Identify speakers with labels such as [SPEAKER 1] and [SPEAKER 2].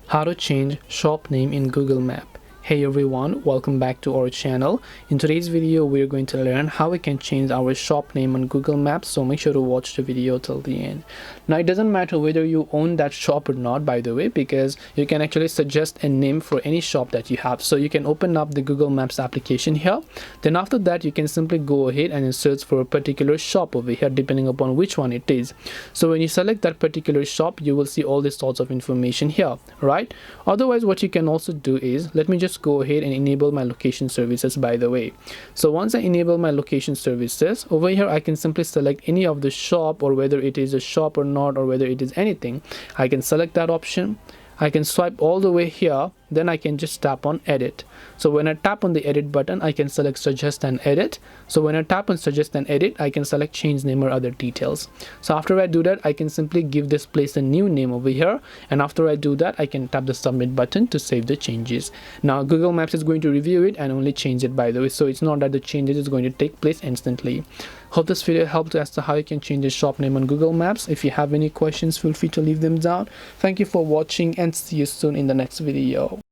[SPEAKER 1] How to change shop name in Google Map. Hey everyone, welcome back to our channel. In today's video we're going to learn how we can change our shop name on Google Maps, so make sure to watch the video till the end. Now it doesn't matter whether you own that shop or not, by the way, because you can actually suggest a name for any shop that you have. So you can open up the Google Maps application here, then after that you can simply go ahead and search for a particular shop over here depending upon which one it is. So when you select that particular shop, you will see all these sorts of information here, right? Otherwise what you can also do is, let me just go ahead and enable my location services, by the way. So once I enable my location services, over here I can simply select any of the shop, or whether it is a shop or not, or whether it is anything. I can select that option. I can swipe all the way here, then I can just tap on edit. So when I tap on the edit button, I can select suggest and edit. So when I tap on suggest and edit, I can select change name or other details. So after I do that, I can simply give this place a new name over here, and after I do that, I can tap the submit button to save the changes. Now Google Maps is going to review it and only change it, by the way, so it's not that the changes is going to take place instantly. Hope this video helped as to how you can change the shop name on Google Maps. If you have any questions, feel free to leave them down. Thank you for watching and see you soon in the next video.